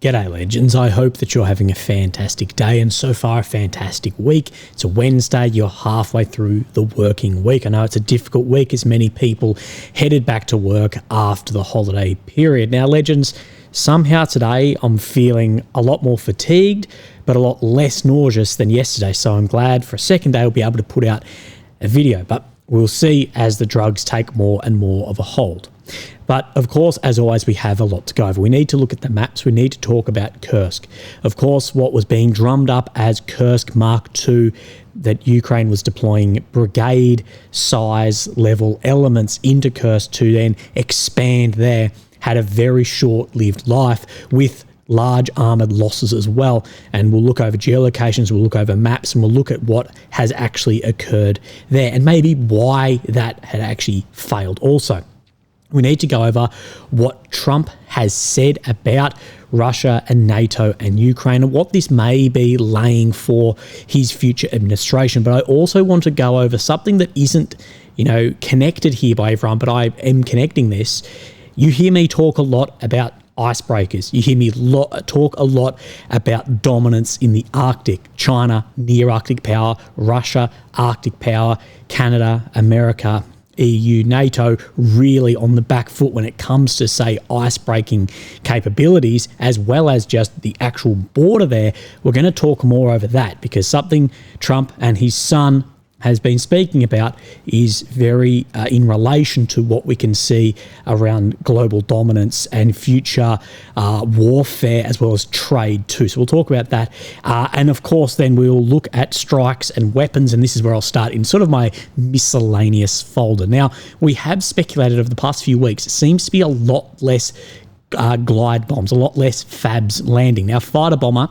G'day legends, I hope that you're having a fantastic day and so far a fantastic week. It's a Wednesday, you're halfway through the working week. I know it's a difficult week as many people headed back to work after the holiday period. Now legends, somehow today I'm feeling a lot more fatigued but a lot less nauseous than yesterday, so I'm glad for a second day I'll be able to put out a video, but we'll see as the drugs take more and more of a hold. But of course, as always, we have a lot to go over. We need to look at the maps. We need to talk about Kursk. Of course, what was being drummed up as Kursk Mark II, that Ukraine was deploying brigade size level elements into Kursk to then expand there, had a very short-lived life with large armoured losses as well. And we'll look over geolocations, we'll look over maps, and we'll look at what has actually occurred there and maybe why that had actually failed also. We need to go over what Trump has said about Russia and NATO and Ukraine and what this may be laying for his future administration. But I also want to go over something that isn't, connected here by everyone, but I am connecting this. You hear me talk a lot about icebreakers. You hear me talk a lot about dominance in the Arctic. China, near Arctic power, Russia, Arctic power, Canada, America, EU, NATO, really on the back foot when it comes to, say, ice-breaking capabilities, as well as just the actual border there. We're going to talk more over that because something Trump and his son has been speaking about is very in relation to what we can see around global dominance and future warfare as well as trade too. So we'll talk about that. And of course, then we'll look at strikes and weapons. And this is where I'll start in sort of my miscellaneous folder. Now, we have speculated over the past few weeks. It seems to be a lot less glide bombs, a lot less FABs landing. Now, fighter bomber,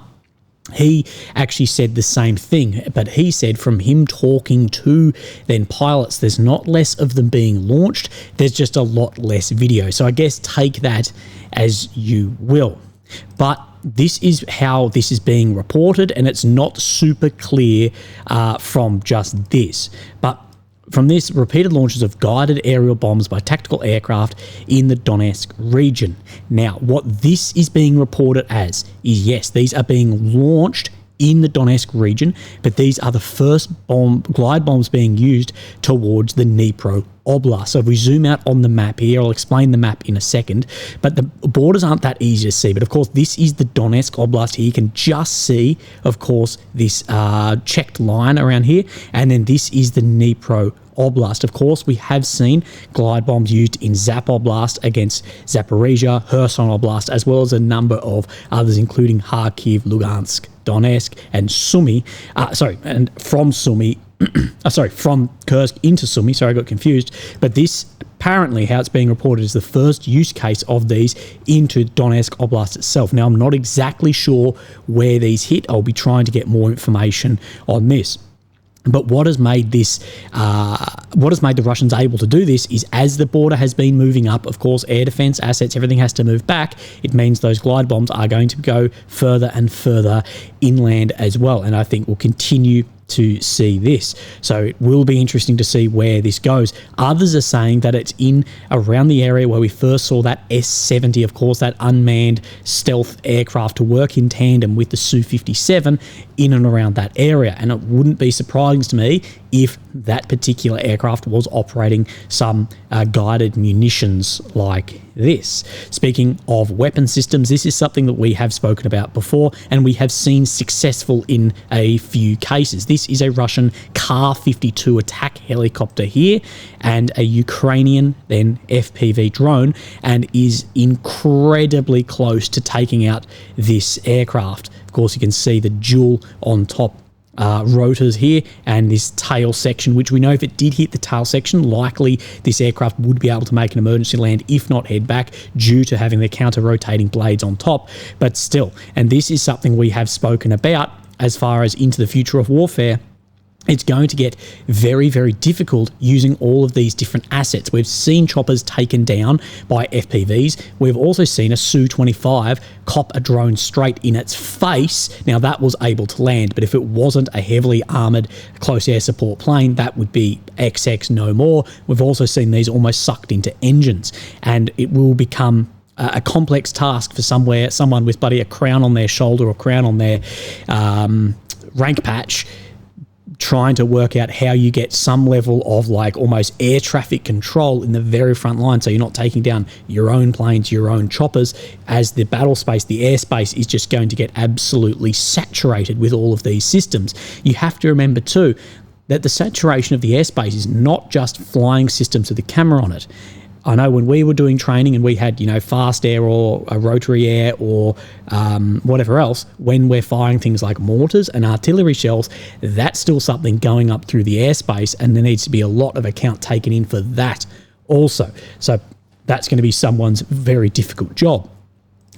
he actually said the same thing, but he said from him talking to then pilots, there's not less of them being launched, there's just a lot less video. So I guess take that as you will. But this is how this is being reported, and it's not super clear from just this. But from this, repeated launches of guided aerial bombs by tactical aircraft in the Donetsk region. Now, what this is being reported as is, yes, these are being launched in the Donetsk region, but these are the first glide bombs being used towards the Dnipro Oblast. So if we zoom out on the map here, I'll explain the map in a second, but the borders aren't that easy to see. But of course, this is the Donetsk Oblast here. You can just see, of course, this checked line around here, and then this is the Dnipro Oblast. Of course, we have seen glide bombs used in Zapoblast against Zaporizhia, Kherson Oblast, as well as a number of others, including Kharkiv, Lugansk, Donetsk, and Sumy. And from Sumy, from Kursk into Sumy. Sorry, I got confused. But this, apparently, how it's being reported, is the first use case of these into Donetsk Oblast itself. Now, I'm not exactly sure where these hit. I'll be trying to get more information on this. But what has made this, what has made the Russians able to do this is, as the border has been moving up, of course, air defense assets, everything has to move back. It means those glide bombs are going to go further and further inland as well. And I think we'll continue to see this. So it will be interesting to see where this goes. Others are saying that it's in around the area where we first saw that S-70, of course, that unmanned stealth aircraft to work in tandem with the Su-57 in and around that area. And it wouldn't be surprising to me if that particular aircraft was operating some guided munitions like this. Speaking of weapon systems, this is something that we have spoken about before and we have seen successful in a few cases. This is a Russian Kar-52 attack helicopter here and a Ukrainian then FPV drone, and is incredibly close to taking out this aircraft. Of course, you can see the jewel on top rotors here and this tail section, which we know if it did hit the tail section, likely this aircraft would be able to make an emergency land, if not head back, due to having the counter-rotating blades on top. But still, and this is something we have spoken about as far as into the future of warfare, it's going to get very, very difficult using all of these different assets. We've seen choppers taken down by FPVs. We've also seen a Su-25 cop a drone straight in its face. Now, that was able to land, but if it wasn't a heavily armoured close air support plane, that would be XX no more. We've also seen these almost sucked into engines, and it will become a complex task for someone with a crown on their shoulder or crown on their rank patch, trying to work out how you get some level of almost air traffic control in the very front line, so you're not taking down your own planes, your own choppers, as the battle space, the airspace is just going to get absolutely saturated with all of these systems. You have to remember too that the saturation of the airspace is not just flying systems with a camera on it. I know when we were doing training and we had, fast air or a rotary air or whatever else, when we're firing things like mortars and artillery shells, that's still something going up through the airspace, and there needs to be a lot of account taken in for that also. So that's going to be someone's very difficult job.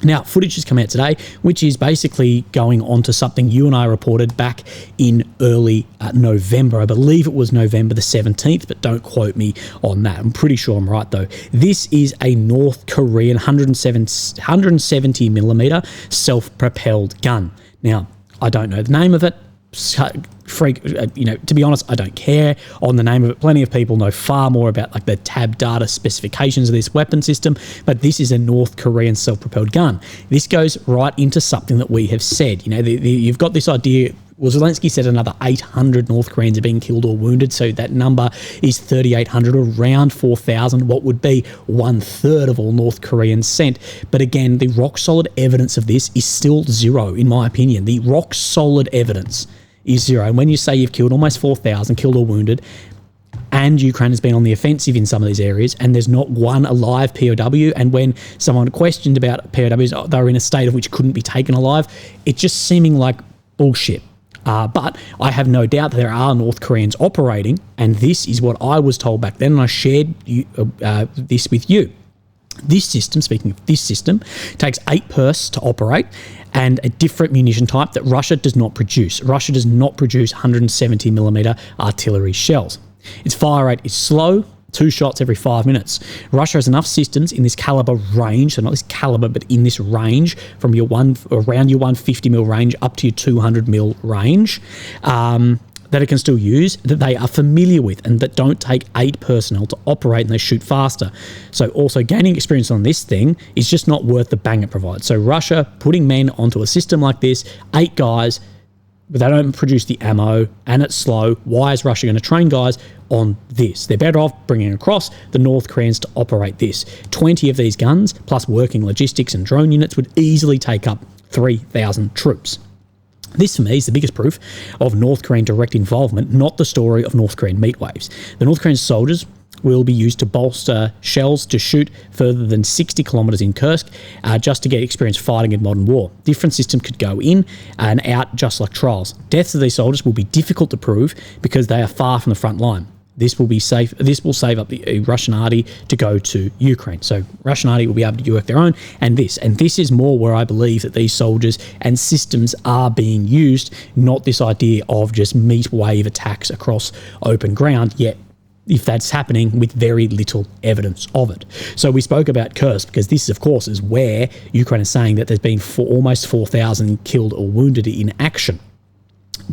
Now, footage has come out today, which is basically going on to something you and I reported back in early November. I believe it was November the 17th, but don't quote me on that. I'm pretty sure I'm right, though. This is a North Korean 170 millimeter self-propelled gun. Now, I don't know the name of it. To be honest, I don't care on the name of it. Plenty of people know far more about the tab data specifications of this weapon system, but this is a North Korean self-propelled gun. This goes right into something that we have said. You've got this idea. Well, Zelensky said another 800 North Koreans are being killed or wounded, so that number is 3,800, around 4,000, what would be 1/3 of all North Koreans sent. But again, the rock-solid evidence of this is still zero, in my opinion. The rock-solid evidence is zero. And when you say you've killed almost 4,000, killed or wounded, and Ukraine has been on the offensive in some of these areas, and there's not one alive POW, and when someone questioned about POWs, they were in a state of which couldn't be taken alive, it's just seeming like bullshit. But I have no doubt that there are North Koreans operating, and this is what I was told back then, and I shared this with you. This system, speaking of this system, takes 8 pers to operate, and a different munition type that Russia does not produce. Russia does not produce 170 millimeter artillery shells. Its fire rate is slow, 2 shots every 5 minutes. Russia has enough systems in this caliber range, so not this caliber, but in this range from around your 150 mil range up to your 200 mil range, that it can still use, that they are familiar with, and that don't take 8 personnel to operate, and they shoot faster. So also gaining experience on this thing is just not worth the bang it provides. So Russia putting men onto a system like this, 8 guys, but they don't produce the ammo, and it's slow. Why is Russia going to train guys on this? They're better off bringing across the North Koreans to operate this. 20 of these guns, plus working logistics and drone units, would easily take up 3,000 troops. This, for me, is the biggest proof of North Korean direct involvement, not the story of North Korean meat waves. The North Korean soldiers will be used to bolster shells to shoot further than 60 kilometres in Kursk, just to get experience fighting in modern war. Different systems could go in and out just like trials. Deaths of these soldiers will be difficult to prove because they are far from the front line. This will be safe. This will save up the Russian army to go to Ukraine. So Russian army will be able to work their own, and this is more where I believe that these soldiers and systems are being used, not this idea of just meat wave attacks across open ground, yet if that's happening with very little evidence of it. So we spoke about Kursk because this, of course, is where Ukraine is saying that there's been almost 4,000 killed or wounded in action.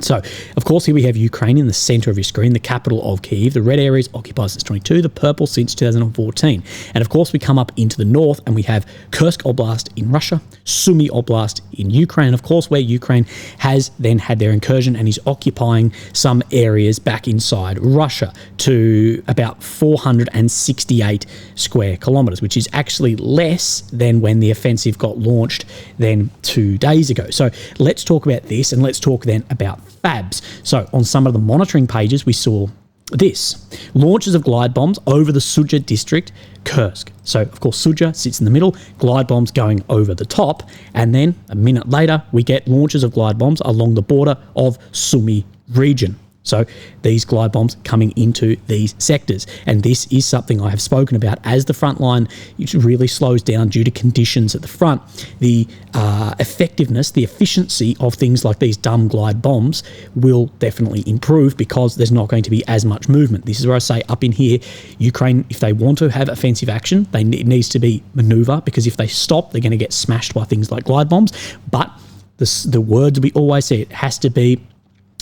So, of course, here we have Ukraine in the centre of your screen, the capital of Kyiv. The red area is occupied since 22, the purple since 2014. And, of course, we come up into the north and we have Kursk Oblast in Russia, Sumy Oblast in Ukraine, and, of course, where Ukraine has then had their incursion and is occupying some areas back inside Russia to about 468 square kilometres, which is actually less than when the offensive got launched then 2 days ago. So let's talk about this, and let's talk then about FABs. So on some of the monitoring pages, we saw this. Launches of glide bombs over the Sudzha district, Kursk. So, of course, Sudzha sits in the middle, glide bombs going over the top, and then a minute later, we get launches of glide bombs along the border of Sumy region. So these glide bombs coming into these sectors. And this is something I have spoken about as the front line really slows down due to conditions at the front. The effectiveness, the efficiency of things like these dumb glide bombs will definitely improve because there's not going to be as much movement. This is where I say up in here, Ukraine, if they want to have offensive action, it needs to be maneuver, because if they stop, they're going to get smashed by things like glide bombs. But the words we always say, it has to be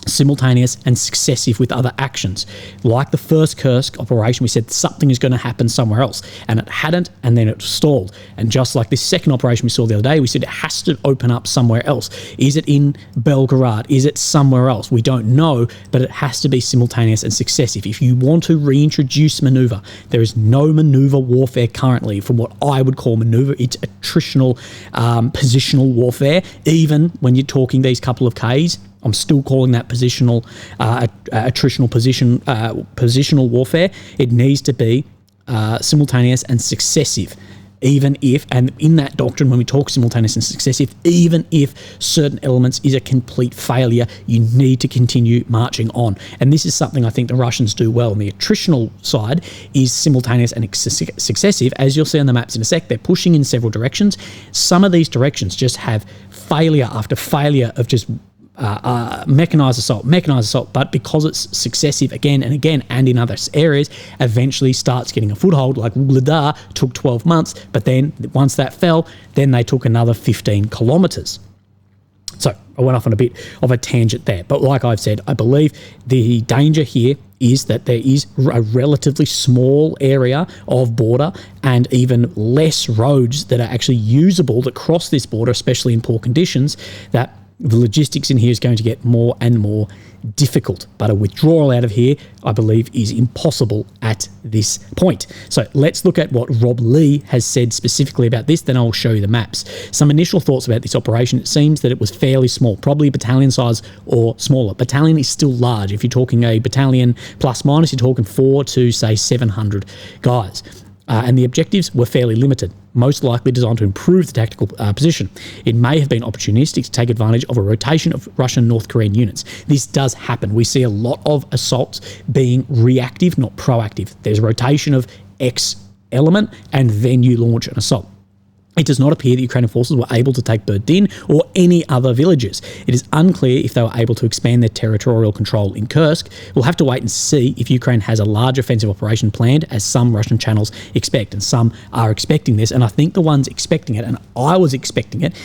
simultaneous and successive with other actions. Like the first Kursk operation, we said something is going to happen somewhere else, and it hadn't, and then it stalled. And just like this second operation we saw the other day, we said it has to open up somewhere else. Is it in Belgorod? Is it somewhere else? We don't know, but it has to be simultaneous and successive. If you want to reintroduce maneuver, there is no maneuver warfare currently from what I would call maneuver. It's attritional, positional warfare. Even when you're talking these couple of Ks, I'm still calling that positional, attritional positional warfare. It needs to be simultaneous and successive. Even if, and in that doctrine, when we talk simultaneous and successive, even if certain elements is a complete failure, you need to continue marching on. And this is something I think the Russians do well. On the attritional side is simultaneous and successive. As you'll see on the maps in a sec, they're pushing in several directions. Some of these directions just have failure after failure of just mechanized assault, but because it's successive again and again and in other areas, eventually starts getting a foothold. Like Wuhledar took 12 months, but then once that fell, then they took another 15 kilometers. So I went off on a bit of a tangent there, but like I've said, I believe the danger here is that there is a relatively small area of border and even less roads that are actually usable that cross this border, especially in poor conditions, that the logistics in here is going to get more and more difficult. But a withdrawal out of here, I believe, is impossible at this point. So let's look at what Rob Lee has said specifically about this, then I'll show you the maps. Some initial thoughts about this operation. It seems that it was fairly small, probably battalion size or smaller. Battalion is still large. If you're talking a battalion plus minus, you're talking 4 to, say, 700 guys. And the objectives were fairly limited, most likely designed to improve the tactical position. It may have been opportunistic to take advantage of a rotation of Russian North Korean units. This does happen. We see a lot of assaults being reactive, not proactive. There's a rotation of X element, and then you launch an assault. It does not appear that Ukrainian forces were able to take Berdin or any other villages. It is unclear if they were able to expand their territorial control in Kursk. We'll have to wait and see if Ukraine has a large offensive operation planned, as some Russian channels expect, and some are expecting this. And I think the ones expecting it, and I was expecting it,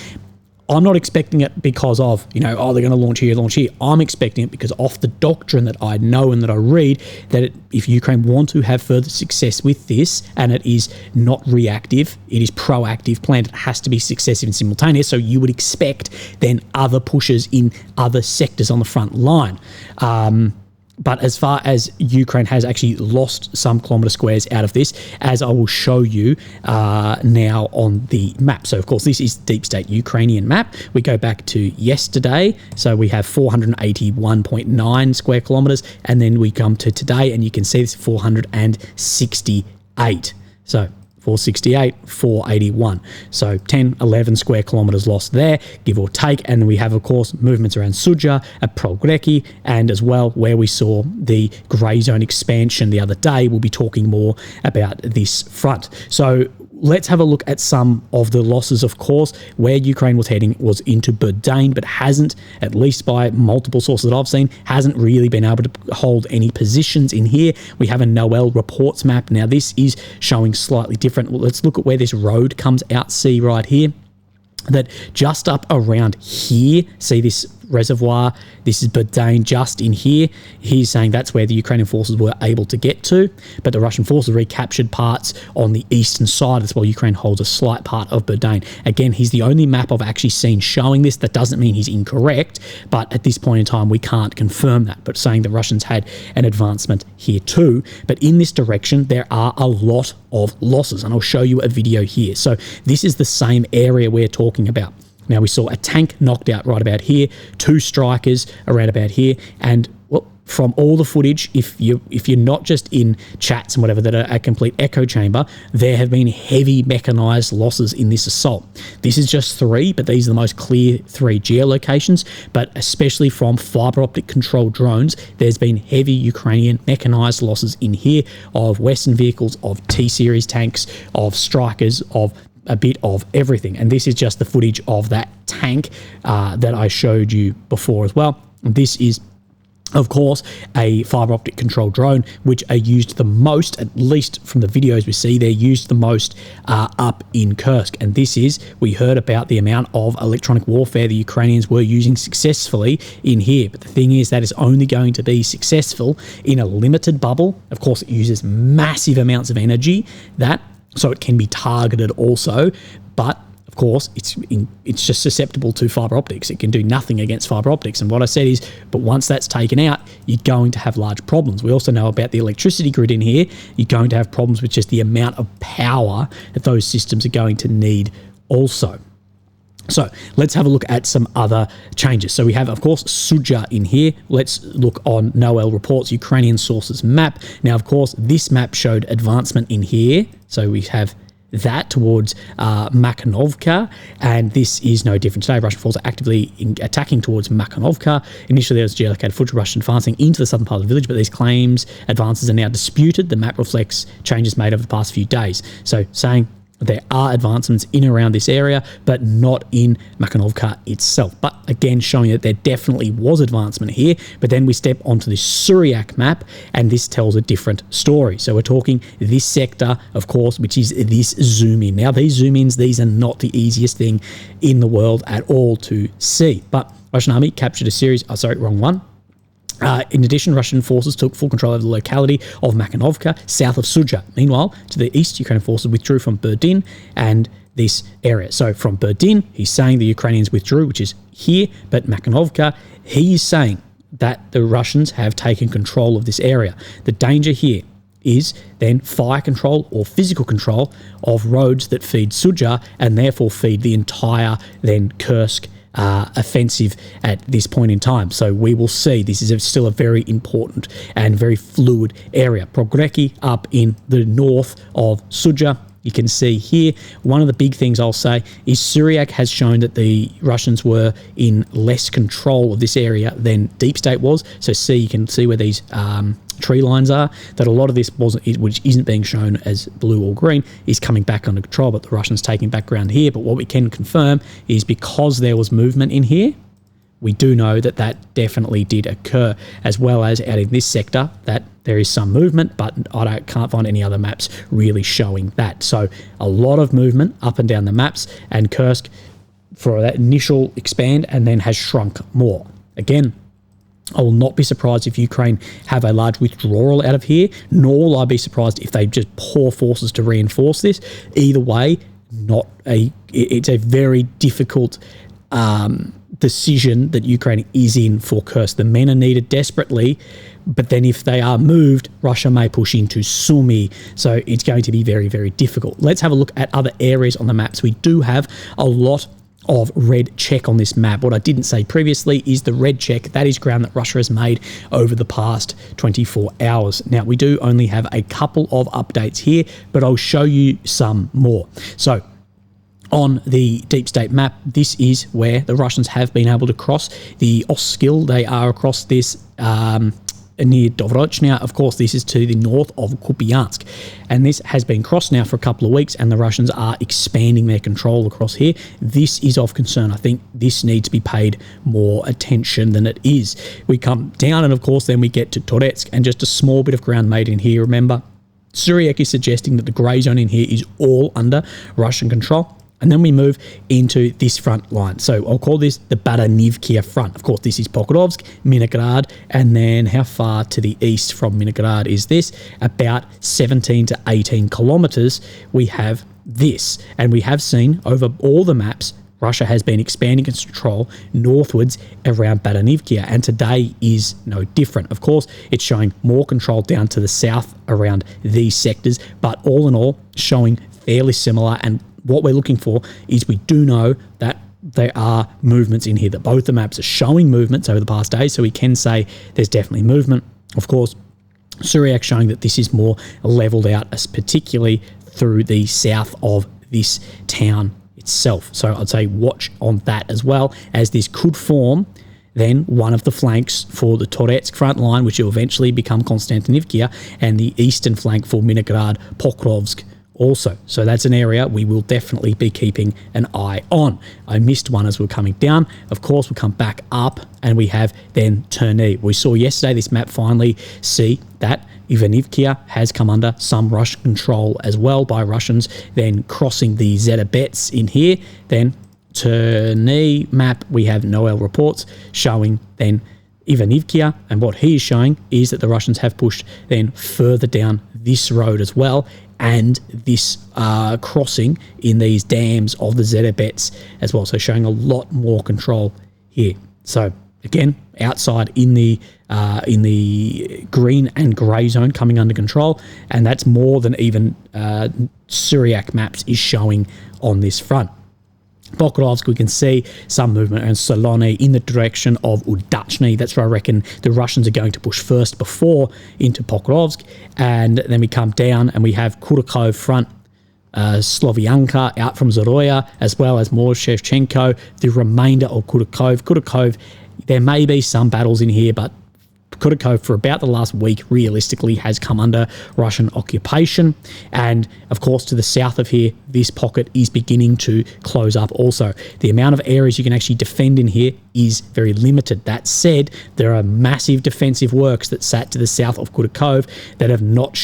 I'm not expecting it because of, they're going to launch here. I'm expecting it because off the doctrine that I know and that I read, that if Ukraine want to have further success with this, and it is not reactive, it is proactive planned, it has to be successive and simultaneous. So you would expect then other pushes in other sectors on the front line. But as far as Ukraine has actually lost some kilometre squares out of this, as I will show you now on the map. So, of course, this is deep state Ukrainian map. We go back to yesterday. So we have 481.9 square kilometres. And then we come to today, and you can see it's 468. So 468, 481. So 10, 11 square kilometres lost there, give or take. And we have, of course, movements around Sudzha, at Progreki, and as well where we saw the grey zone expansion the other day. We'll be talking more about this front. So let's have a look at some of the losses. Of course, where Ukraine was heading was into Berdane, but hasn't, at least by multiple sources that I've seen, hasn't really been able to hold any positions in here. We have a Noel reports map. Now, this is showing slightly different. Well, let's look at where this road comes out. See right here that just up around here, see this reservoir, this is Berdane just in here. He's saying that's where the Ukrainian forces were able to get to, but the Russian forces recaptured parts on the eastern side as well. Ukraine holds a slight part of Berdane. Again, he's the only map I've actually seen showing this. That doesn't mean he's incorrect, but at this point in time, we can't confirm that, but saying the Russians had an advancement here too. But in this direction, there are a lot of losses, and I'll show you a video here. So this is the same area we're talking about. Now, we saw a tank knocked out right about here, 2 strikers around about here, and well, from all the footage, if you're not just in chats and whatever that are a complete echo chamber, there have been heavy mechanized losses in this assault. This is just 3, but these are the most clear 3 geolocations, but especially from fiber optic controlled drones, there's been heavy Ukrainian mechanized losses in here of Western vehicles, of T-series tanks, of strikers, of a bit of everything. And this is just the footage of that tank that I showed you before as well. And this is Of course, a fiber optic control drone, which are used the most, at least from the videos we see, they're used the most up in Kursk. And this is, we heard about the amount of electronic warfare the Ukrainians were using successfully in here. But the thing is, that is only going to be successful in a limited bubble. Of course, it uses massive amounts of energy, so it can be targeted also, but of course, it's just susceptible to fiber optics. It can do nothing against fiber optics. And what I said is, but once that's taken out, you're going to have large problems. We also know about the electricity grid in here. You're going to have problems with just the amount of power that those systems are going to need also. So let's have a look at some other changes. So we have, of course, Sudzha in here. Let's look on Noel Reports, Ukrainian sources map. Now, of course, this map showed advancement in here. So we have that towards Makhanovka, and this is no different today. Russian forces are actively attacking towards Makhanovka. Initially, there was geolocated footage of Russian advancing into the southern part of the village, but these claims, advances are now disputed. The map reflects changes made over the past few days. So saying there are advancements in and around this area, but not in Makhanovka itself. But again, showing that there definitely was advancement here. But then we step onto this Suryak map, and this tells a different story. So we're talking this sector, of course, which is this zoom in. Now, these zoom ins, these are not the easiest thing in the world at all to see. But Russian army captured a series, wrong one. In addition, Russian forces took full control over the locality of Makhanovka, south of Sudzha. Meanwhile, to the east, Ukrainian forces withdrew from Berdin and this area. So from Berdin, he's saying the Ukrainians withdrew, which is here, but Makhanovka, he is saying that the Russians have taken control of this area. The danger here is then fire control or physical control of roads that feed Sudzha and therefore feed the entire then Kursk offensive at this point in time. So we will see this is still a very important and very fluid area. Progreki up in the north of Sudzha. You can see here, one of the big things I'll say is Suryak has shown that the Russians were in less control of this area than Deep State was. So you can see where these tree lines are, that a lot of this which isn't being shown as blue or green, is coming back under control, but the Russians taking back ground here. But what we can confirm is because there was movement in here, we do know that that definitely did occur, as well as out in this sector that there is some movement, but I can't find any other maps really showing that. So a lot of movement up and down the maps, and Kursk for that initial expand and then has shrunk more. Again, I will not be surprised if Ukraine have a large withdrawal out of here, nor will I be surprised if they just pour forces to reinforce this. Either way, it's a very difficult decision that Ukraine is in for Kursk. The men are needed desperately, but then if they are moved, Russia may push into Sumy. So it's going to be very, very difficult. Let's have a look at other areas on the maps. We do have a lot of red check on this map. What I didn't say previously is the red check, that is ground that Russia has made over the past 24 hours. Now, we do only have a couple of updates here, but I'll show you some more. So on the Deep State map, this is where the Russians have been able to cross the Oskil. They are across this near Dovrochnya. Of course, this is to the north of Kupiansk, and this has been crossed now for a couple of weeks, and the Russians are expanding their control across here. This is of concern. I think this needs to be paid more attention than it is. We come down, and of course then we get to Toretsk, and just a small bit of ground made in here. Remember, Suryak is suggesting that the grey zone in here is all under Russian control. And then we move into this front line. So I'll call this the Baranivkia front. Of course, this is Pokrovsk, Minograd, and then how far to the east from Minograd is this? About 17 to 18 kilometers, we have this. And we have seen over all the maps, Russia has been expanding its control northwards around Baranivkia, and today is no different. Of course, it's showing more control down to the south around these sectors, but all in all, showing fairly similar. And what we're looking for is we do know that there are movements in here, that both the maps are showing movements over the past days, so we can say there's definitely movement. Of course, Suryak showing that this is more leveled out, particularly through the south of this town itself. So I'd say watch on that as well, as this could form then one of the flanks for the Toretsk front line, which will eventually become Konstantinivka, and the eastern flank for Minograd, Pokrovsk, also. So that's an area we will definitely be keeping an eye on. I missed one as we're coming down. Of course, we'll come back up and we have then Terney. We saw yesterday this map finally see that Ivanivkia has come under some Russian control as well by Russians, then crossing the Zedabets in here. Then Terney map, we have Noel reports showing then Ivanivkia, and what he is showing is that the Russians have pushed then further down this road as well, and this crossing in these dams of the Zedabets as well, so showing a lot more control here. So again, outside in the green and grey zone coming under control, and that's more than even Syriac maps is showing on this front. Pokrovsk, we can see some movement around Solone in the direction of Udachny. That's where I reckon the Russians are going to push first before into Pokrovsk. And then we come down and we have Kurakhove front, Slovianka out from Zoroya, as well as more Shevchenko, the remainder of Kurakhove. Kurakhove, there may be some battles in here, but Kurakhove for about the last week realistically has come under Russian occupation, and of course to the south of here this pocket is beginning to close up also. The amount of areas you can actually defend in here is very limited. That said, there are massive defensive works that sat to the south of Kurakhove that have not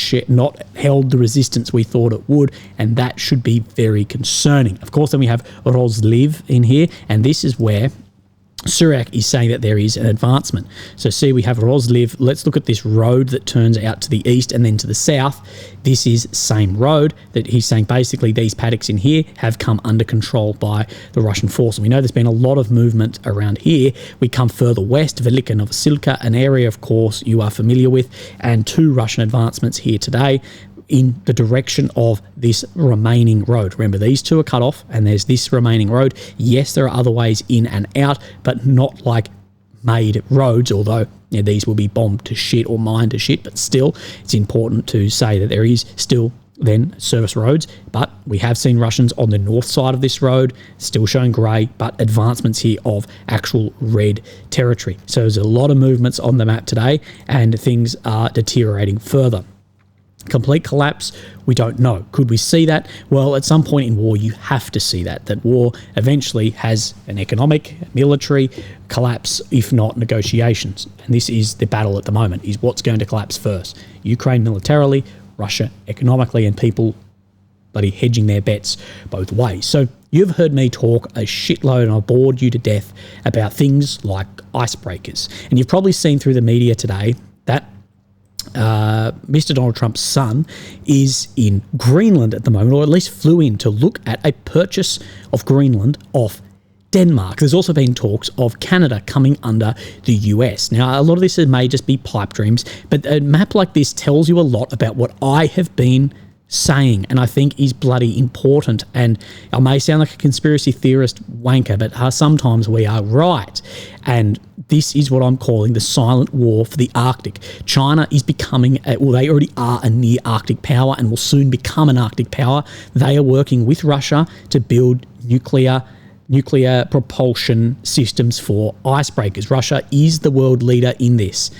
held the resistance we thought it would, and that should be very concerning. Of course, then we have Rozliv in here, and this is where Syriac is saying that there is an advancement. So see, we have Rozliv. Let's look at this road that turns out to the east and then to the south. This is same road that he's saying basically these paddocks in here have come under control by the Russian force. And we know there's been a lot of movement around here. We come further west, Velika Novosilka, an area, of course, you are familiar with, and 2 Russian advancements here today in the direction of this remaining road. Remember, these 2 are cut off and there's this remaining road. Yes, there are other ways in and out, but not like made roads, although these will be bombed to shit or mined to shit, but still it's important to say that there is still then service roads. But we have seen Russians on the north side of this road still showing grey, but advancements here of actual red territory. So there's a lot of movements on the map today and things are deteriorating further. Complete collapse, we don't know. Could we see that? Well, at some point in war, you have to see that war eventually has an economic, military collapse, if not negotiations. And this is the battle at the moment, is what's going to collapse first. Ukraine militarily, Russia economically, and people bloody hedging their bets both ways. So you've heard me talk a shitload, and I've bored you to death about things like icebreakers. And you've probably seen through the media today that Mr. Donald Trump's son is in Greenland at the moment, or at least flew in to look at a purchase of Greenland off Denmark. There's also been talks of Canada coming under the US. Now, a lot of this may just be pipe dreams, but a map like this tells you a lot about what I have been saying, and I think is bloody important. And I may sound like a conspiracy theorist wanker, but sometimes we are right. And this is what I'm calling the silent war for the Arctic. China is becoming, well, they already are a near Arctic power and will soon become an Arctic power. They are working with Russia to build nuclear propulsion systems for icebreakers. Russia is the world leader in this.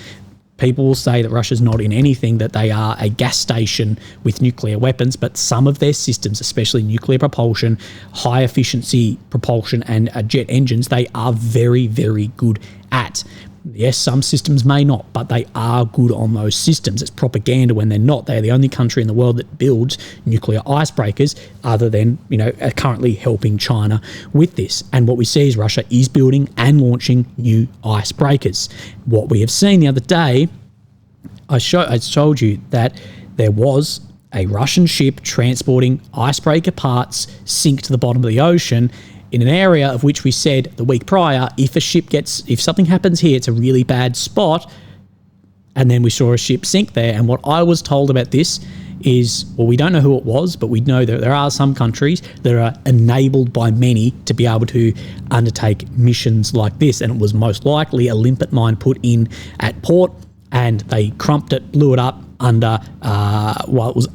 People will say that Russia's not in anything, that they are a gas station with nuclear weapons, but some of their systems, especially nuclear propulsion, high efficiency propulsion and jet engines, they are very, very good at. Yes, some systems may not, but they are good on those systems. It's propaganda when they're not. They're the only country in the world that builds nuclear icebreakers other than, currently helping China with this. And what we see is Russia is building and launching new icebreakers. What we have seen the other day, I told you that there was a Russian ship transporting icebreaker parts sink to the bottom of the ocean in an area of which we said the week prior, if something happens here, it's a really bad spot. And then we saw a ship sink there. And what I was told about this is, well, we don't know who it was, but we know that there are some countries that are enabled by many to be able to undertake missions like this. And it was most likely a limpet mine put in at port, and they crumped it, blew it up under, it was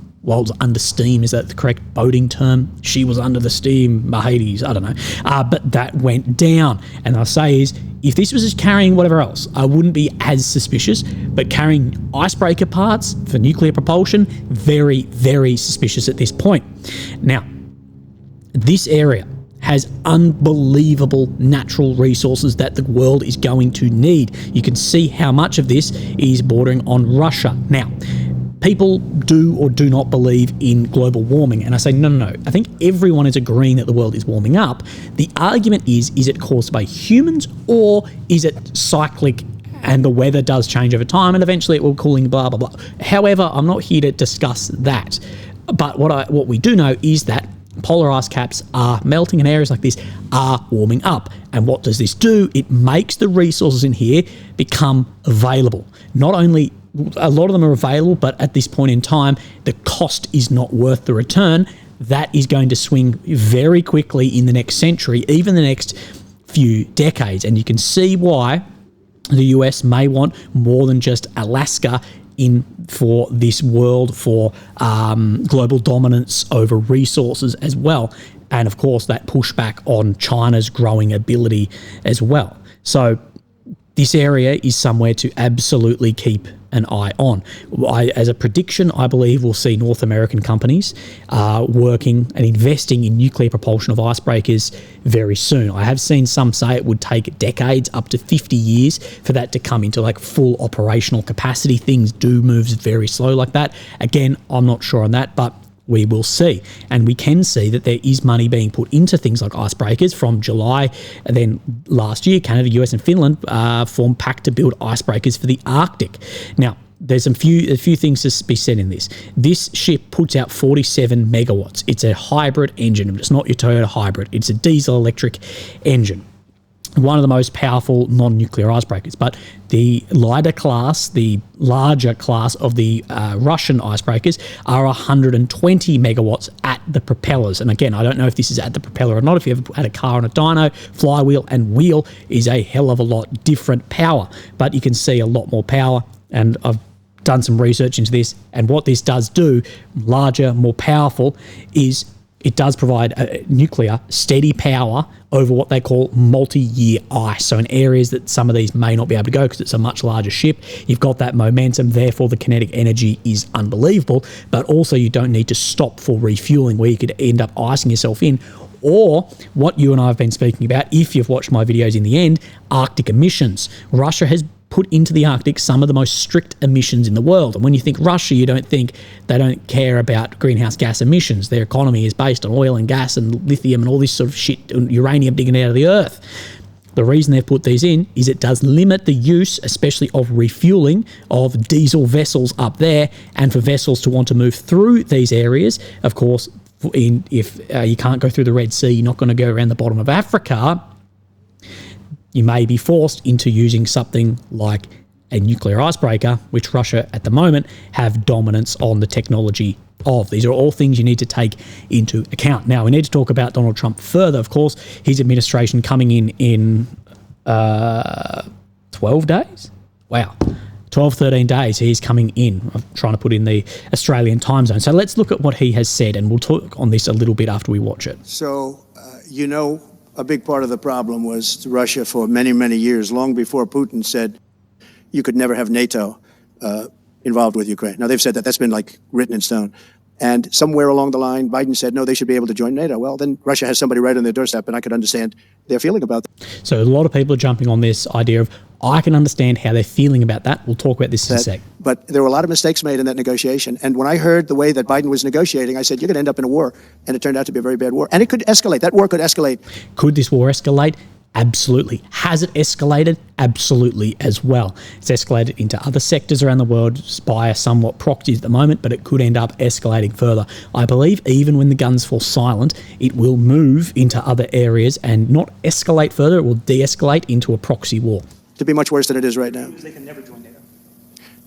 under steam, is that the correct boating term? She was under the steam, Hades, I don't know. But that went down. And I'll say is, if this was just carrying whatever else, I wouldn't be as suspicious. But carrying icebreaker parts for nuclear propulsion, very, very suspicious at this point. Now, this area has unbelievable natural resources that the world is going to need. You can see how much of this is bordering on Russia. Now, people do or do not believe in global warming. And I say, no. I think everyone is agreeing that the world is warming up. The argument is it caused by humans, or is it cyclic and the weather does change over time and eventually it will cooling, blah, blah, blah. However, I'm not here to discuss that. But what we do know is that polar ice caps are melting and areas like this are warming up. And what does this do? It makes the resources in here become available. Not only a lot of them are available, but at this point in time, the cost is not worth the return. That is going to swing very quickly in the next century, even the next few decades. And you can see why the US may want more than just Alaska in for this world, for global dominance over resources as well. And of course, that pushback on China's growing ability as well. So this area is somewhere to absolutely keep an eye on. As a prediction, I believe we'll see North American companies working and investing in nuclear propulsion of icebreakers very soon. I have seen some say it would take decades, up to 50 years, for that to come into like full operational capacity. Things do move very slow like that. Again, I'm not sure on that, but we will see. And we can see that there is money being put into things like icebreakers. From July, and then last year, Canada, US and Finland formed pact to build icebreakers for the Arctic. Now, there's a few things to be said in this. This ship puts out 47 megawatts. It's a hybrid engine, but it's not your Toyota hybrid. It's a diesel electric engine. One of the most powerful non-nuclear icebreakers. But the lighter class, the larger class of the Russian icebreakers are 120 megawatts at the propellers. And again, I don't know if this is at the propeller or not. If you ever had a car on a dyno, flywheel and wheel is a hell of a lot different power. But you can see a lot more power, and I've done some research into this. And what this does do, larger, more powerful, is it does provide nuclear steady power over what they call multi-year ice. So in areas that some of these may not be able to go because it's a much larger ship, you've got that momentum, therefore the kinetic energy is unbelievable, but also you don't need to stop for refueling where you could end up icing yourself in. Or what you and I have been speaking about, if you've watched my videos in the end, Arctic emissions. Russia has put into the Arctic some of the most strict emissions in the world. And when you think Russia, you don't think they don't care about greenhouse gas emissions. Their economy is based on oil and gas and lithium and all this sort of shit, and uranium digging out of the earth. The reason they've put these in is it does limit the use, especially of refueling, of diesel vessels up there, and for vessels to want to move through these areas. Of course, if you can't go through the Red Sea, you're not going to go around the bottom of Africa, you may be forced into using something like a nuclear icebreaker, which Russia at the moment have dominance on the technology of. These are all things you need to take into account. Now, we need to talk about Donald Trump further. Of course, his administration coming in 12 days? Wow. 12, 13 days he's coming in. I'm trying to put in the Australian time zone. So let's look at what he has said, and we'll talk on this a little bit after we watch it. So, a big part of the problem was Russia for many, many years, long before Putin said you could never have NATO involved with Ukraine. Now, they've said that. That's been like written in stone. And somewhere along the line, Biden said, no, they should be able to join NATO. Well, then Russia has somebody right on their doorstep, and I could understand their feeling about that. So a lot of people are jumping on this idea of, I can understand how they're feeling about that. We'll talk about this in a sec. But there were a lot of mistakes made in that negotiation. And when I heard the way that Biden was negotiating, I said, you're going to end up in a war. And it turned out to be a very bad war. And it could escalate. That war could escalate. Could this war escalate? Absolutely. Has it escalated? Absolutely as well. It's escalated into other sectors around the world via somewhat proxies at the moment, but it could end up escalating further. I believe even when the guns fall silent, it will move into other areas and not escalate further. It will de-escalate into a proxy war. To be much worse than it is right now. Because they can never join NATO.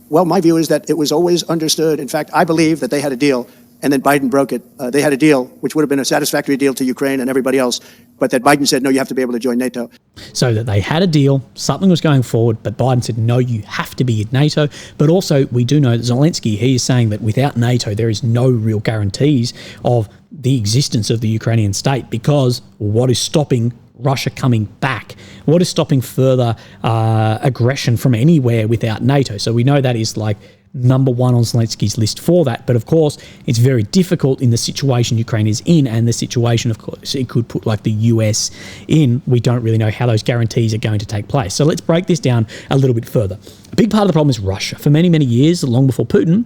Well, my view is that it was always understood. In fact, I believe that they had a deal and then Biden broke it. They had a deal, which would have been a satisfactory deal to Ukraine and everybody else, but that Biden said, no, you have to be able to join NATO. So that they had a deal, something was going forward, but Biden said, no, you have to be in NATO. But also, we do know that Zelensky, he is saying that without NATO, there is no real guarantees of the existence of the Ukrainian state, because what is stopping Russia coming back? What is stopping further aggression from anywhere without NATO? So we know that is like number one on Zelensky's list for that. But of course, it's very difficult in the situation Ukraine is in, and the situation, of course, it could put like the US in. We don't really know how those guarantees are going to take place. So let's break this down a little bit further. A big part of the problem is Russia. For many, many years, long before Putin,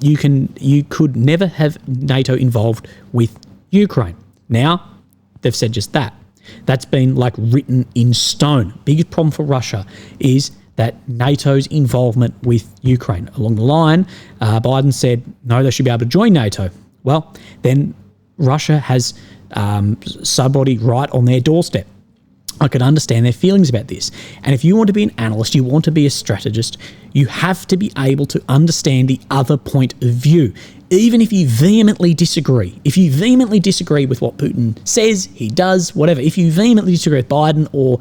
you could never have NATO involved with Ukraine. Now, they've said just that. That's been like written in stone. Biggest problem for Russia is that NATO's involvement with Ukraine. Along the line, Biden said, no, they should be able to join NATO. Well, then Russia has somebody right on their doorstep. I could understand their feelings about this. And if you want to be an analyst, you want to be a strategist, you have to be able to understand the other point of view. Even if you vehemently disagree, with what Putin says, he does, whatever, if you vehemently disagree with Biden or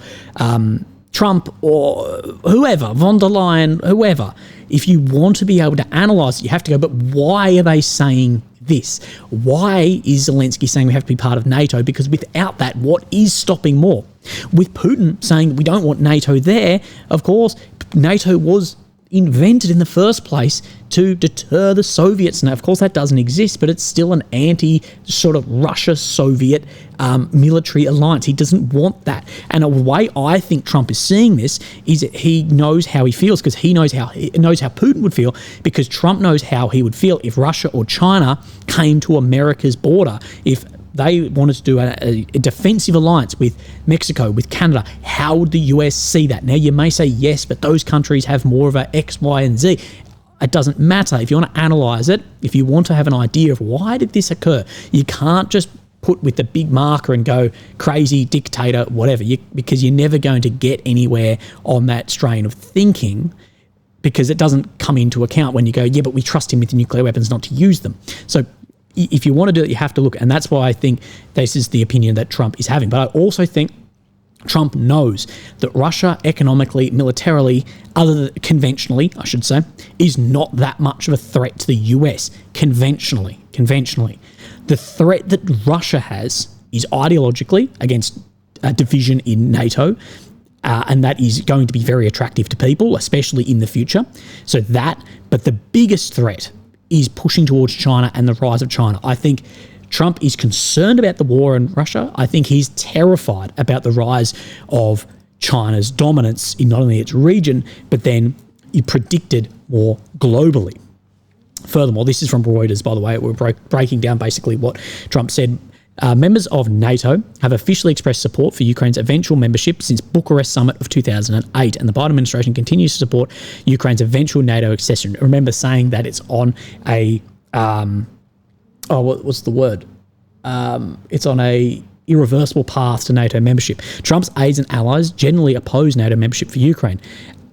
Trump or whoever, von der Leyen, whoever, if you want to be able to analyse it, you have to go, but why are they saying this? Why is Zelensky saying we have to be part of NATO? Because without that, what is stopping more? With Putin saying we don't want NATO there, of course, NATO was invented in the first place to deter the Soviets. Now, of course, that doesn't exist, but it's still an anti-sort of Russia-Soviet military alliance. He doesn't want that. And a way I think Trump is seeing this is that he knows how he feels, because he knows how Putin would feel, because Trump knows how he would feel if Russia or China came to America's border, if they wanted to do a defensive alliance with Mexico, with Canada. How would the US see that? Now, you may say yes, but those countries have more of a X, Y, and Z. It doesn't matter. If you want to analyse it, if you want to have an idea of why did this occur, you can't just put with the big marker and go crazy, dictator, whatever, because you're never going to get anywhere on that strain of thinking, because it doesn't come into account when you go, yeah, but we trust him with the nuclear weapons not to use them. So if you want to do it, you have to look. And that's why I think this is the opinion that Trump is having. But I also think Trump knows that Russia economically, militarily, conventionally, I should say, is not that much of a threat to the US, conventionally. The threat that Russia has is ideologically against a division in NATO, and that is going to be very attractive to people, especially in the future. So that, but the biggest threat is pushing towards China and the rise of China. I think Trump is concerned about the war in Russia. I think he's terrified about the rise of China's dominance in not only its region, but then he predicted more globally. Furthermore, this is from Reuters, by the way. We're breaking down basically what Trump said. Members of NATO have officially expressed support for Ukraine's eventual membership since Bucharest Summit of 2008, and the Biden administration continues to support Ukraine's eventual NATO accession. Remember saying that it's on a, what's the word? It's on a irreversible path to NATO membership. Trump's aides and allies generally oppose NATO membership for Ukraine,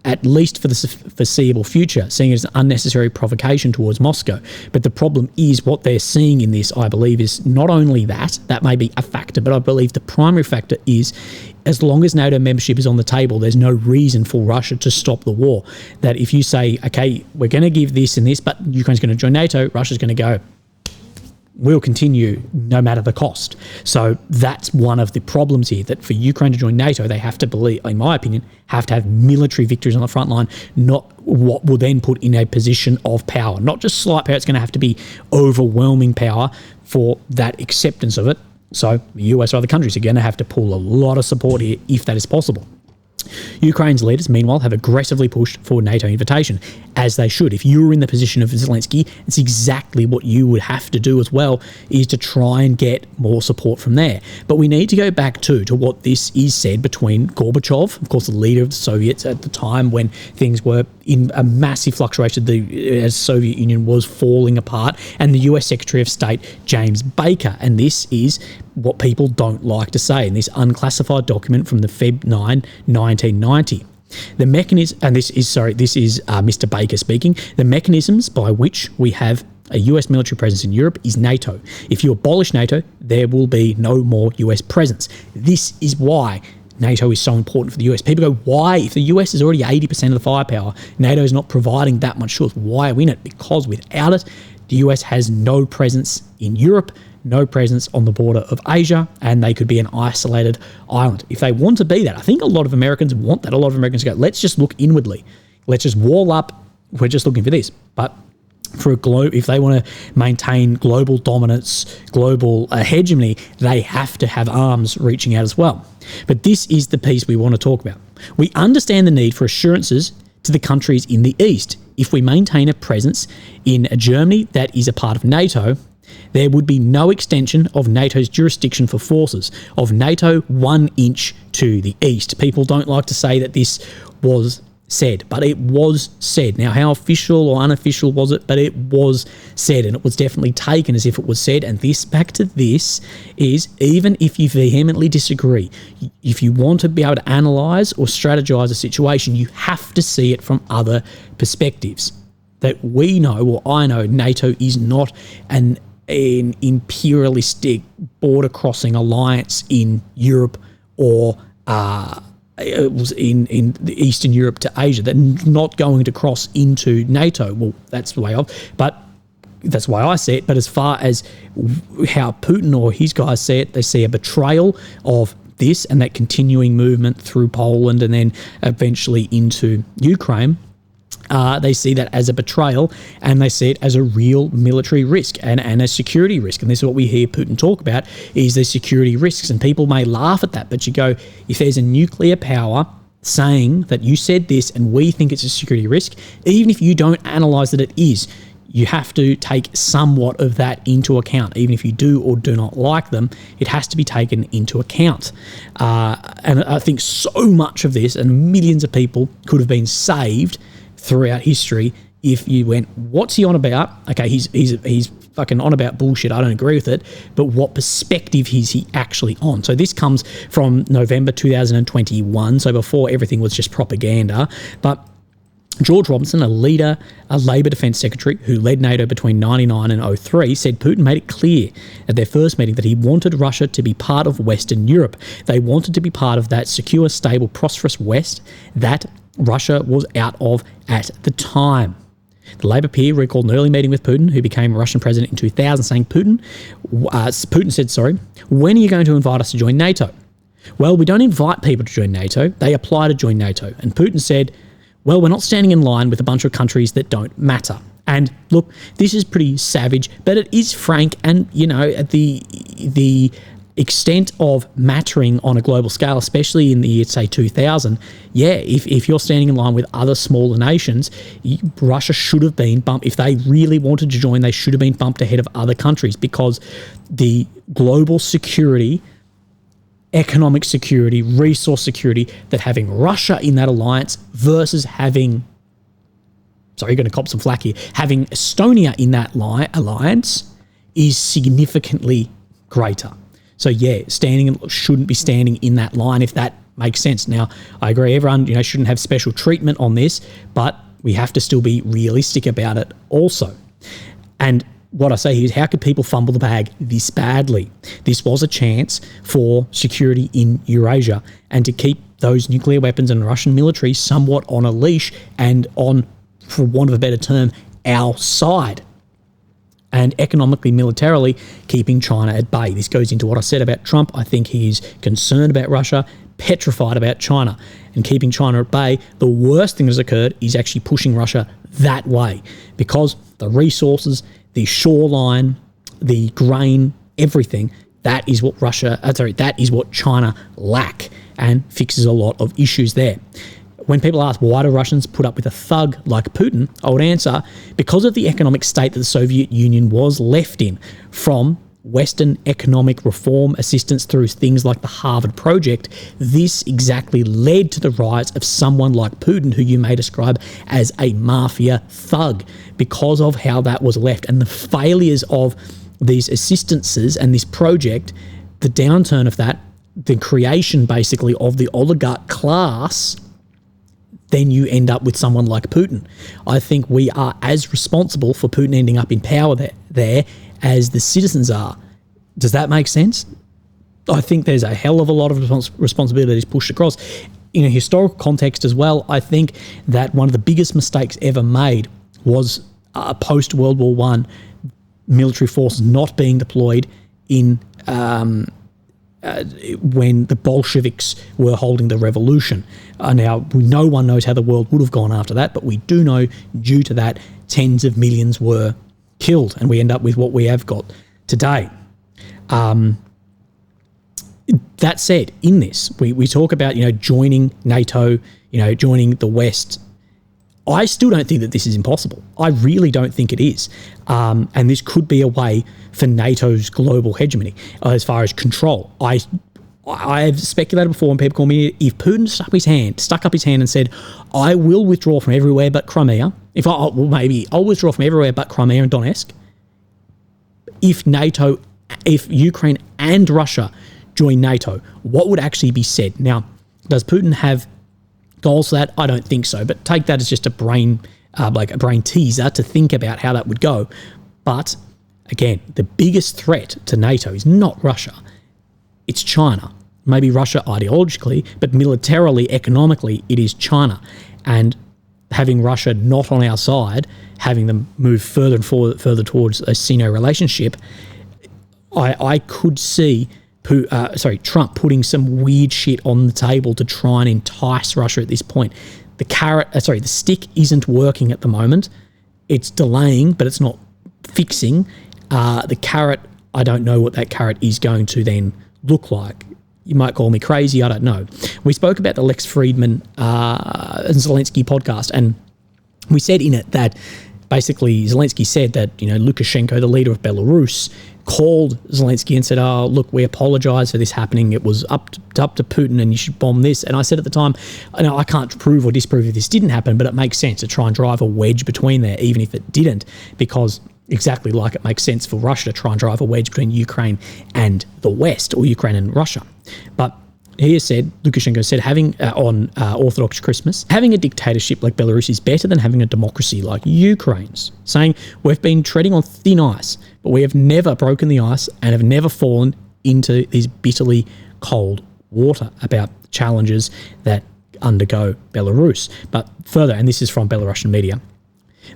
at least for the foreseeable future, seeing it as an unnecessary provocation towards Moscow. But the problem is what they're seeing in this, I believe, is not only that may be a factor, but I believe the primary factor is as long as NATO membership is on the table, there's no reason for Russia to stop the war. That if you say, okay, we're going to give this and this, but Ukraine's going to join NATO, Russia's going to go, will continue no matter the cost. So that's one of the problems here, that for Ukraine to join NATO, they have to believe, in my opinion, have to have military victories on the front line, not what will then put in a position of power. Not just slight power, it's going to have to be overwhelming power for that acceptance of it. So the US or other countries are going to have to pull a lot of support here if that is possible. Ukraine's leaders, meanwhile, have aggressively pushed for NATO invitation, as they should. If you were in the position of Zelensky, it's exactly what you would have to do as well, is to try and get more support from there. But we need to go back to what this is said between Gorbachev, of course, the leader of the Soviets at the time when things were in a massive fluctuation, as the Soviet Union was falling apart, and the US Secretary of State, James Baker. And this is what people don't like to say in this unclassified document from the Feb 9, 1990. The mechanism, and this is Mr. Baker speaking, the mechanisms by which we have a US military presence in Europe is NATO. If you abolish NATO, there will be no more US presence. This is why NATO is so important for the US. People go, why? If the US is already 80% of the firepower, NATO is not providing that much force. Why are we in it? Because without it, the US has no presence in Europe, no presence on the border of Asia, and they could be an isolated island. If they want to be that, I think a lot of Americans want that. A lot of Americans go, let's just look inwardly. Let's just wall up. We're just looking for this. But for if they want to maintain global dominance, global hegemony, they have to have arms reaching out as well. But this is the piece we want to talk about. We understand the need for assurances to the countries in the East. If we maintain a presence in Germany that is a part of NATO, there would be no extension of NATO's jurisdiction for forces of NATO 1 inch to the East. People don't like to say that this was said, but it was said. Now, how official or unofficial was it? But it was said, and it was definitely taken as if it was said. And this, back to this, is even if you vehemently disagree, if you want to be able to analyse or strategise a situation, you have to see it from other perspectives. That we know, or I know, NATO is not an imperialistic border-crossing alliance in Europe or it was in Eastern Europe to Asia. They're not going to cross into NATO. Well, that's the way that's why I see it. But as far as how Putin or his guys see it, they see a betrayal of this and that continuing movement through Poland and then eventually into Ukraine. They see that as a betrayal, and they see it as a real military risk and a security risk. And this is what we hear Putin talk about, is the security risks. And people may laugh at that, but you go, if there's a nuclear power saying that you said this and we think it's a security risk, even if you don't analyse that it is, you have to take somewhat of that into account. Even if you do or do not like them, it has to be taken into account. And I think so much of this, and millions of people, could have been saved throughout history if you went, what's he on about? Okay, he's fucking on about bullshit. I don't agree with it. But what perspective is he actually on? So this comes from November 2021, so before everything was just propaganda. But George Robinson, a Labour Defence Secretary who led NATO between 1999 and 2003, said Putin made it clear at their first meeting that he wanted Russia to be part of Western Europe. They wanted to be part of that secure, stable, prosperous West that Russia was out of at the time. The Labour peer recalled an early meeting with Putin, who became Russian president in 2000, saying, Putin said, when are you going to invite us to join NATO? Well, we don't invite people to join NATO. They apply to join NATO. And Putin said, well, we're not standing in line with a bunch of countries that don't matter. And look, this is pretty savage, but it is frank. And, you know, at the extent of mattering on a global scale, especially in the year, say, 2000, if you're standing in line with other smaller nations, Russia should have been bumped. If they really wanted to join, they should have been bumped ahead of other countries, because the global security, economic security, resource security that having Russia in that alliance versus having, sorry, you're going to cop some flack here, having Estonia in that alliance is significantly greater. So shouldn't be standing in that line, if that makes sense. Now, I agree, everyone, shouldn't have special treatment on this, but we have to still be realistic about it also. And what I say here is, how could people fumble the bag this badly? This was a chance for security in Eurasia and to keep those nuclear weapons and Russian military somewhat on a leash and on, for want of a better term, our side. And economically, militarily, keeping China at bay. This goes into what I said about Trump. I think he's concerned about Russia, petrified about China, and keeping China at bay. The worst thing that's occurred is actually pushing Russia that way, because the resources, the shoreline, the grain, everything, that is what that is what China lack, and fixes a lot of issues there. When people ask, why do Russians put up with a thug like Putin, I would answer, because of the economic state that the Soviet Union was left in, from Western economic reform assistance through things like the Harvard Project. This exactly led to the rise of someone like Putin, who you may describe as a mafia thug, because of how that was left and the failures of these assistances and this project, the downturn of that, the creation basically of the oligarch class. then you end up with someone like Putin. I think we are as responsible for Putin ending up in power there as the citizens are. Does that make sense? I think there's a hell of a lot of responsibilities pushed across. In a historical context as well, I think that one of the biggest mistakes ever made was post-World War I military forces not being deployed in when the Bolsheviks were holding the revolution. Now, no one knows how the world would have gone after that, but we do know due to that, tens of millions were killed, and we end up with what we have got today. That said, in this, we talk about, joining NATO, joining the West. I still don't think that this is impossible. I really don't think it is. And this could be a way for NATO's global hegemony as far as control. I've speculated before when people call me, if Putin stuck up his hand and said, I will withdraw from everywhere but Crimea, I'll withdraw from everywhere but Crimea and Donetsk, if Ukraine and Russia join NATO, what would actually be said? Now, does Putin have goals for that? I don't think so, but take that as just a brain teaser to think about how that would go. But again, the biggest threat to NATO is not Russia, it's China. Maybe Russia ideologically, but militarily, economically, it is China. And having Russia not on our side, having them move further and further towards a Sino relationship, I could see Trump putting some weird shit on the table to try and entice Russia at this point. The stick isn't working at the moment. It's delaying, but it's not fixing. The carrot, I don't know what that carrot is going to then look like. You might call me crazy, I don't know. We spoke about the Lex Friedman and Zelensky podcast, and we said in it that basically Zelensky said that, Lukashenko, the leader of Belarus, called Zelensky and said, oh, look, we apologise for this happening. It was up to Putin and you should bomb this. And I said at the time, I can't prove or disprove if this didn't happen, but it makes sense to try and drive a wedge between there, even if it didn't, because exactly like it makes sense for Russia to try and drive a wedge between Ukraine and the West, or Ukraine and Russia. But Lukashenko said, having on Orthodox Christmas, having a dictatorship like Belarus is better than having a democracy like Ukraine's, saying we've been treading on thin ice, but we have never broken the ice and have never fallen into these bitterly cold water about challenges that undergo Belarus. But further, and this is from Belarusian media,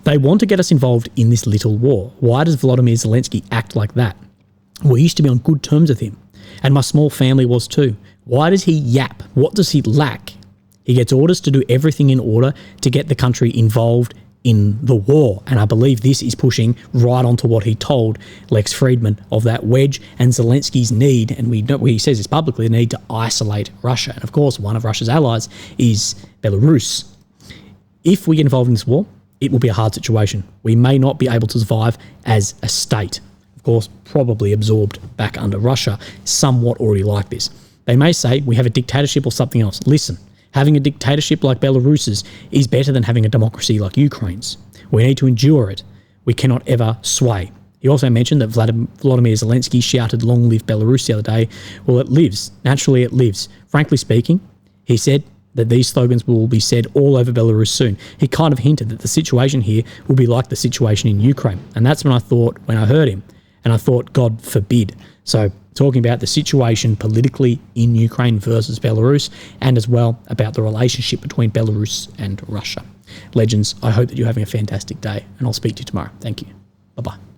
they want to get us involved in this little war. Why does Volodymyr Zelensky act like that? We used to be on good terms with him, and my small family was too. Why does he yap? What does he lack? He gets orders to do everything in order to get the country involved in the war. And I believe this is pushing right onto what he told Lex Friedman of that wedge and Zelensky's need, and he says this publicly, the need to isolate Russia. And of course, one of Russia's allies is Belarus. If we get involved in this war, it will be a hard situation. We may not be able to survive as a state. Of course, probably absorbed back under Russia, somewhat already like this. They may say we have a dictatorship or something else. Listen, having a dictatorship like Belarus's is better than having a democracy like Ukraine's. We need to endure it. We cannot ever sway. He also mentioned that Volodymyr Zelensky shouted, "Long live Belarus," the other day. Well, it lives. Naturally, it lives. Frankly speaking, he said that these slogans will be said all over Belarus soon. He kind of hinted that the situation here will be like the situation in Ukraine. And that's when I heard him, and I thought, God forbid. So talking about the situation politically in Ukraine versus Belarus, and as well about the relationship between Belarus and Russia. Legends, I hope that you're having a fantastic day, and I'll speak to you tomorrow. Thank you. Bye-bye.